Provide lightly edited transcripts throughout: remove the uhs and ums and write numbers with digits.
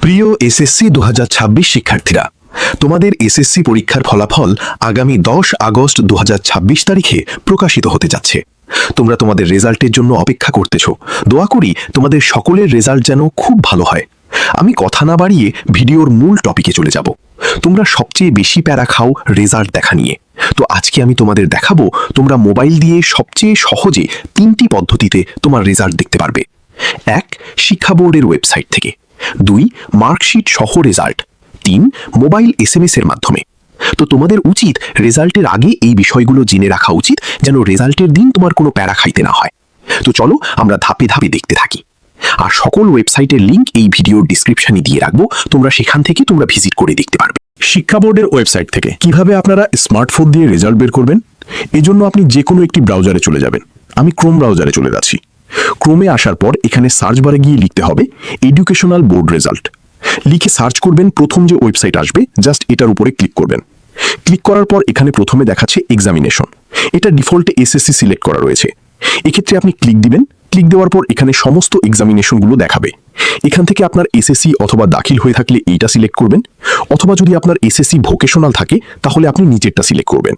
প্রিয় এসএসসি 2026 শিক্ষার্থীরা, তোমাদের এসএসসি পরীক্ষার ফলাফল আগামী 10 আগস্ট 2026 তারিখে প্রকাশিত হতে যাচ্ছে। তোমরা তোমাদের রেজাল্টের জন্য অপেক্ষা করতেছো। দোয়া করি তোমাদের সকলের রেজাল্ট যেন খুব ভালো হয়। আমি কথা না বাড়িয়ে ভিডিওর মূল টপিকে চলে যাব। তোমরা সবচেয়ে বেশি প্যারা খাও রেজাল্ট দেখা নিয়ে। তো আজকে আমি তোমাদের দেখাবো তোমরা মোবাইল দিয়ে সবচেয়ে সহজে 3টি পদ্ধতিতে তোমার রেজাল্ট দেখতে পারবে। 1. শিক্ষা বোর্ডের ওয়েবসাইট থেকে। 2. মার্কশিট সহ রেজাল্ট। 3. মোবাইল এসএমএস এর মাধ্যমে। তো তোমাদের উচিত রেজাল্টের আগে এই বিষয়গুলো জেনে রাখা উচিত, যেন রেজাল্টের দিন তোমার কোনো প্যারা খাইতে না হয়। তো চলো আমরা ধাপে ধাপে দেখতে থাকি। আর সকল ওয়েবসাইটের লিংক এই ভিডিওর ডিসক্রিপশনে দিয়ে রাখবো, তোমরা সেখান থেকে তোমরা ভিজিট করে দেখতে পারবে। শিক্ষা বোর্ডের ওয়েবসাইট থেকে কিভাবে আপনারা স্মার্টফোন দিয়ে রেজাল্ট বের করবেন, এজন্য আপনি যে কোনো একটি ব্রাউজারে চলে যাবেন। আমি ক্রোম ব্রাউজারে চলে যাচ্ছি। ক্রোমে আসার পর এখানে সার্চ বারে গিয়ে লিখতে হবে এডুকেশনাল বোর্ড রেজাল্ট। লিখে সার্চ করবেন, প্রথম যে ওয়েবসাইট আসবে জাস্ট এটার উপরে ক্লিক করবেন। ক্লিক করার পর এখানে প্রথমে দেখাচ্ছে এক্সামিনেশন। এটা ডিফল্টে এসএসসি সিলেক্ট করা রয়েছে। এক্ষেত্রে আপনি ক্লিক দিবেন। ক্লিক দেওয়ার পর এখানে সমস্ত এক্সামিনেশনগুলো দেখাবে। এখান থেকে আপনার এসএসসি অথবা দাখিল হয়ে থাকলে এইটা সিলেক্ট করবেন, অথবা যদি আপনার এসএসসি ভোকেশনাল থাকে তাহলে আপনি নিচেরটা সিলেক্ট করবেন।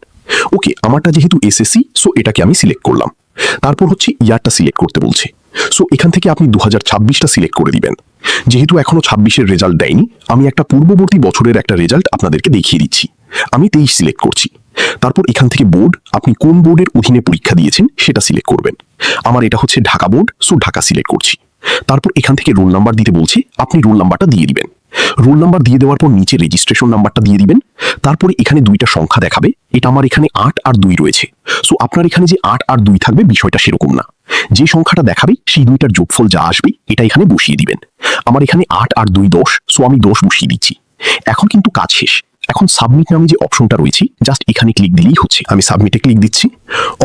ওকে, আমারটা যেহেতু এসএসসি, সো এটাকে আমি সিলেক্ট করলাম। তারপর হচ্ছে ইয়ারটা সিলেক্ট করতে বলছে। সো এখান থেকে আপনি 2026টা সিলেক্ট করে দিবেন। যেহেতু এখনো 26-এর রেজাল্ট দেয়নি, আমি একটা পূর্ববর্তী বছরের একটা রেজাল্ট আপনাদেরকে দেখিয়ে দিচ্ছি। আমি 23 সিলেক্ট করছি। তারপর এখান থেকে বোর্ড, আপনি কোন বোর্ডের অধীনে পরীক্ষা দিয়েছেন সেটা সিলেক্ট করবেন। আমার এটা হচ্ছে Dhaka board, so Dhaka select করছি। তারপর এখান থেকে রোল নাম্বার দিতে বলছে, আপনি রোল নাম্বারটা দিয়ে দিবেন। রোল নাম্বার দিয়ে দেওয়ার পর নিচে রেজিস্ট্রেশন নাম্বারটা দিয়ে দিবেন। তারপরে এখানে দুইটা সংখ্যা দেখাবে, এটা আমার এখানে 8 আর 2 রয়েছে। সো আপনার এখানে যে 8 আর 2 থাকবে বিষয়টা সেরকম না। যে সংখ্যাটা দেখাবে সেই দুইটার যোগফল যা আসবে এটা এখানে বসিয়ে দিবেন। আমার এখানে 8 আর 2 10, সো আমি 10 বসিয়ে দিচ্ছি। এখন কিন্তু কাজ শেষ। এখন সাবমিট নামে যে অপশনটা রয়েছে জাস্ট এখানে ক্লিক দিলেই হচ্ছে। আমি সাবমিটে ক্লিক দিচ্ছি।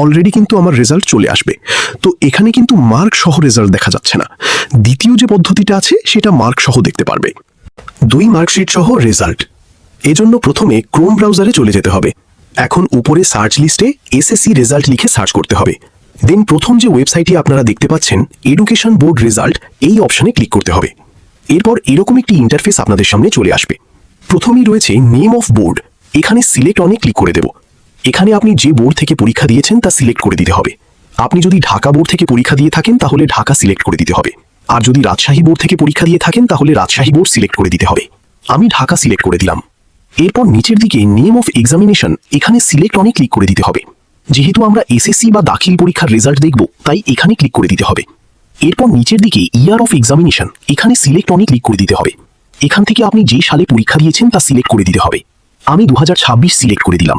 অলরেডি কিন্তু আমার রেজাল্ট চলে আসবে। তো এখানে কিন্তু মার্ক সহ রেজাল্ট দেখা যাচ্ছে না। দ্বিতীয় যে পদ্ধতিটা আছে সেটা মার্ক সহ দেখতে পারবে। 2 মার্কশিট সহ রেজাল্ট। এজন্য প্রথমে ক্রোম ব্রাউজারে চলে যেতে হবে। এখন উপরে সার্চ লিস্টে এসএসসি রেজাল্ট লিখে সার্চ করতে হবে। দেন প্রথম যে ওয়েবসাইটটি আপনারা দেখতে পাচ্ছেন এডুকেশন বোর্ড রেজাল্ট, এই অপশনে ক্লিক করতে হবে। এরপর এরকম একটি ইন্টারফেস আপনাদের সামনে চলে আসবে। প্রথমেই রয়েছে নেম অফ বোর্ড। এখানে সিলেক্ট অনে ক্লিক করে দেব। এখানে আপনি যে বোর্ড থেকে পরীক্ষা দিয়েছেন তা সিলেক্ট করে দিতে হবে। আপনি যদি ঢাকা বোর্ড থেকে পরীক্ষা দিয়ে থাকেন তাহলে ঢাকা সিলেক্ট করে দিতে হবে। আর যদি রাজশাহী বোর্ড থেকে পরীক্ষা দিয়ে থাকেন তাহলে রাজশাহী বোর্ড সিলেক্ট করে দিতে হবে। আমি ঢাকা সিলেক্ট করে দিলাম। এরপর নিচের দিকে নেম অফ এক্সামিনেশন, এখানে সিলেক্ট অনে ক্লিক করে দিতে হবে। যেহেতু আমরা এসএসসি বা দাখিল পরীক্ষার রেজাল্ট দেখব, তাই এখানে ক্লিক করে দিতে হবে। এরপর নিচের দিকে ইয়ার অফ এক্সামিনেশন, এখানে সিলেক্ট অনে ক্লিক করে দিতে হবে। এখান থেকে আপনি যে সালে পরীক্ষা দিয়েছেন তা সিলেক্ট করে দিতে হবে। আমি 2026 সিলেক্ট করে দিলাম।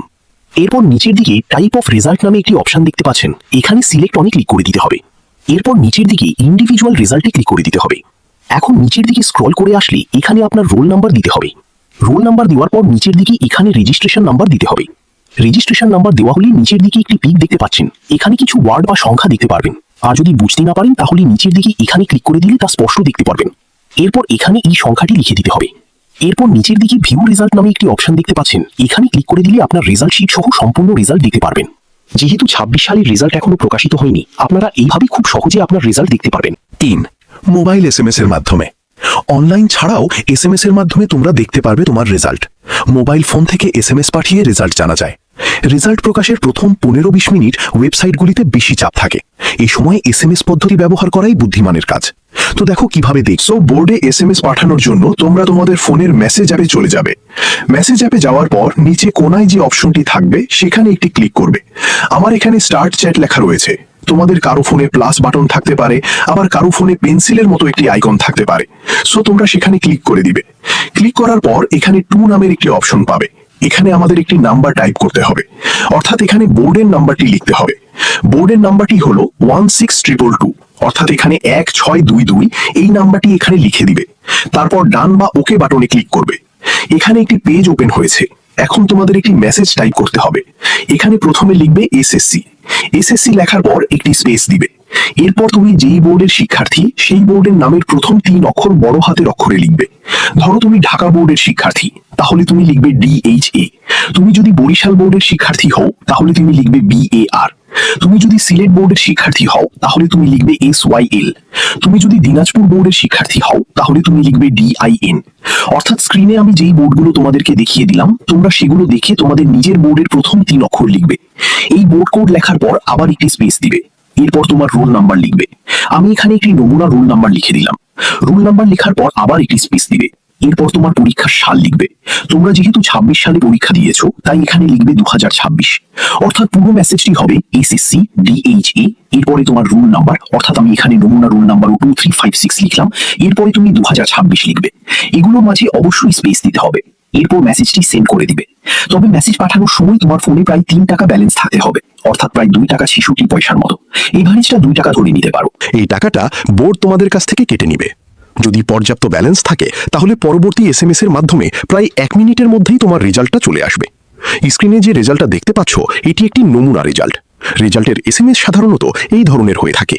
এরপর নিচের দিকে টাইপ অফ রেজাল্ট নামে একটি অপশন দেখতে পাচ্ছেন, এখানে সিলেক্ট অনে ক্লিক করে দিতে হবে। এরপর নিচের দিকে ইন্ডিভিজুয়াল রেজাল্টে ক্লিক করে দিতে হবে। এখন নিচের দিকে স্ক্রল করে আসলে এখানে আপনার রোল নাম্বার দিতে হবে। রোল নাম্বার দেওয়ার পর নিচের দিকে এখানে রেজিস্ট্রেশন নাম্বার দিতে হবে। রেজিস্ট্রেশন নাম্বার দেওয়া হলে নিচের দিকে একটি পিক দেখতে পাচ্ছেন, এখানে কিছু ওয়ার্ড বা সংখ্যা দেখতে পারবেন। আর যদি বুঝতে না পারেন তাহলে নিচের দিকে এখানে ক্লিক করে দিলে তা স্পষ্ট দেখতে পারবেন। এরপর এখানে এই সংখ্যাটি লিখে দিতে হবে। এরপর নিচের দিকে ভিউ রেজাল্ট নামে একটি অপশন দেখতে পাচ্ছেন, এখানে ক্লিক করে দিলে আপনার রেজাল্ট শিট সহ সম্পূর্ণ রেজাল্ট দেখতে পারবেন। যেহেতু 26 সালের রেজাল্ট এখনো প্রকাশিত হয়নি, আপনারা এইভাবে খুব সহজে আপনার রেজাল্ট দেখতে পারবেন। 3. মোবাইল এসএমএস এর মাধ্যমে। অনলাইন ছাড়াও এসএমএস এর মাধ্যমে তোমরা দেখতে পারবে তোমার রেজাল্ট। মোবাইল ফোন থেকে এসএমএস পাঠিয়ে রেজাল্ট জানা যায়। রেজাল্ট প্রকাশের প্রথম 15-20 মিনিট ওয়েবসাইটগুলিতে বেশি চাপ থাকে। এই সময় এসএমএস পদ্ধতি ব্যবহার করাই বুদ্ধিমানের কাজ। তো দেখো কিভাবে দেখছো। বোর্ডে এসএমএস পাঠানোর জন্য তোমরা তোমাদের ফোনের মেসেজ অ্যাপে চলে যাবে। মেসেজ অ্যাপে যাওয়ার পর নিচে কোনায় যে অপশনটি থাকবে সেখানে একটি ক্লিক করবে। আমার এখানে স্টার্ট চ্যাট লেখা রয়েছে। তোমাদের কারো ফোনে প্লাস বাটন থাকতে পারে, আবার কারো ফোনে পেন্সিলের মতো একটি আইকন থাকতে পারে। সো তোমরা সেখানে ক্লিক করে দিবে। ক্লিক করার পর এখানে 2 নামের একটি অপশন পাবে। এখানে আমাদের একটি নাম্বার টাইপ করতে হবে, অর্থাৎ এখানে বোর্ডের নাম্বারটি লিখতে হবে। বোর্ডের নাম্বারটি হলো 16222, অর্থাৎ এখানে 1622, এই নাম্বারটি এখানে লিখে দিবে। তারপর ডান বা ওকে বাটনে ক্লিক করবে। এখানে একটি পেজ ওপেন হয়েছে। এখন তোমাদের একটি মেসেজ টাইপ করতে হবে। এখানে প্রথমে লিখবে এসএসসি। এসএসসি লেখার পর একটি স্পেস দিবে। এরপর তুমি যেই বোর্ডের শিক্ষার্থী সেই বোর্ডের নামের প্রথম 3 অক্ষর বড় হাতের অক্ষরে লিখবে। ধরো তুমি ঢাকা বোর্ডের শিক্ষার্থী, তাহলে তুমি লিখবে DHA। তুমি যদি বরিশাল বোর্ডের শিক্ষার্থী হও তাহলে তুমি লিখবে BAR। তুমি যদি সিলেট বোর্ডের শিক্ষার্থী হও তাহলে তুমি লিখবে SYL। তুমি যদি দিনাজপুর বোর্ডের শিক্ষার্থী হও তাহলে তুমি লিখবে DIN। অর্থাৎ স্ক্রিনে আমি যেই বোর্ডগুলো তোমাদেরকে দেখিয়ে দিলাম তোমরা সেগুলো দেখে তোমাদের নিজের বোর্ডের প্রথম 3 অক্ষর লিখবে। এই বোর্ড কোড লেখার পর আবার একটি স্পেস দিবে, এরপর তোমার রোল নাম্বার লিখবে। আমি এখানে একটি নমুনা রোল নাম্বার লিখে দিলাম। রোল নাম্বার লেখার পর আবার একটি স্পেস দিবে, এরপর তোমার পরীক্ষার সাল লিখবে। তোমরা যেহেতু 26 সালে পরীক্ষা দিয়েছো তাই এখানে লিখবে 2026। অর্থাৎ পুরো মেসেজটি হবে SSC DHA, এরপরে তোমার রোল নাম্বার, অর্থাৎ আমি এখানে নমুনা রোল নাম্বার 2356 লিখলাম, এরপরে তুমি 2026 লিখবে। এগুলোর মাঝে অবশ্যই স্পেস দিতে হবে। এরপর মেসেজটি সেন্ড করে দিবে। তবে মেসেজ পাঠানোর সময় তোমার ফোনে প্রায় 3 টাকা ব্যালেন্স থাকতে হবে, অর্থাৎ প্রায় 2 টাকা 66 পয়সার মতো। এভারেজটা 2 টাকা ধরে নিতে পারো। এই টাকাটা বোর্ড তোমাদের কাছ থেকে কেটে নিবে। যদি পর্যাপ্ত ব্যালেন্স থাকে তাহলে পরবর্তী SMS এর মাধ্যমে প্রায় 1 মিনিটের মধ্যেই তোমার রেজাল্টটা চলে আসবে। স্ক্রিনে যে রেজাল্টটা দেখতে পাচ্ছ এটি একটি নমুনা রেজাল্ট। রেজাল্টের SMS সাধারণত এই ধরনের হয়ে থাকে।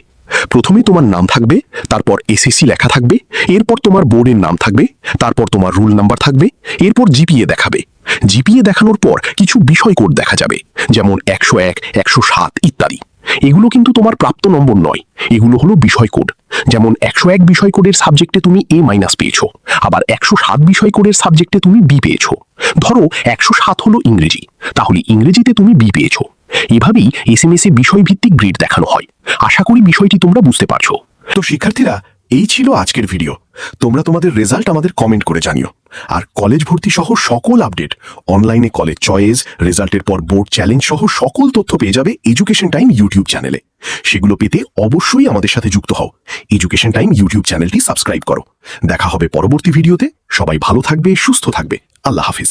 প্রথমে তোমার নাম থাকবে, তারপর SSC লেখা থাকবে, এরপর তোমার বোর্ডের নাম থাকবে, তারপর তোমার রোল নাম্বার থাকবে, এরপর GPA দেখাবে। GPA দেখানোর পর কিছু বিষয় কোড দেখা যাবে, যেমন 101, 107 ইত্যাদি। এগুলো কিন্তু তোমার প্রাপ্ত নম্বর নয়, এগুলো হলো বিষয় কোড। যেমন 101 বিষয় কোডের সাবজেক্টে তুমি A- পেয়েছো, আবার 107 বিষয় কোডের সাবজেক্টে তুমি B পেয়েছো। ধরো 107 হলো ইংরেজি, তাহলে ইংরেজিতে তুমি B পেয়েছো। এভাবেই SMS এ বিষয়ভিত্তিক গ্রেড দেখানো হয়। আশা করি বিষয়টি তোমরা বুঝতে পারছো। তো শিক্ষার্থীরা, এই ছিল আজকের ভিডিও। তোমরা তোমাদের রেজাল্ট আমাদের কমেন্ট করে জানিও। আর কলেজ ভর্তি সহ সকল আপডেট, অনলাইনে কলেজ চয়েস, রেজাল্টের পর বোর্ড চ্যালেঞ্জ সহ সকল তথ্য পেয়ে যাবে এডুকেশন টাইম ইউটিউব চ্যানেলে। সেগুলো পেতে অবশ্যই আমাদের সাথে যুক্ত হও। এডুকেশন টাইম ইউটিউব চ্যানেলটি সাবস্ক্রাইব করো। দেখা হবে পরবর্তী ভিডিওতে। সবাই ভালো থাকবে, সুস্থ থাকবে। আল্লাহ হাফিজ।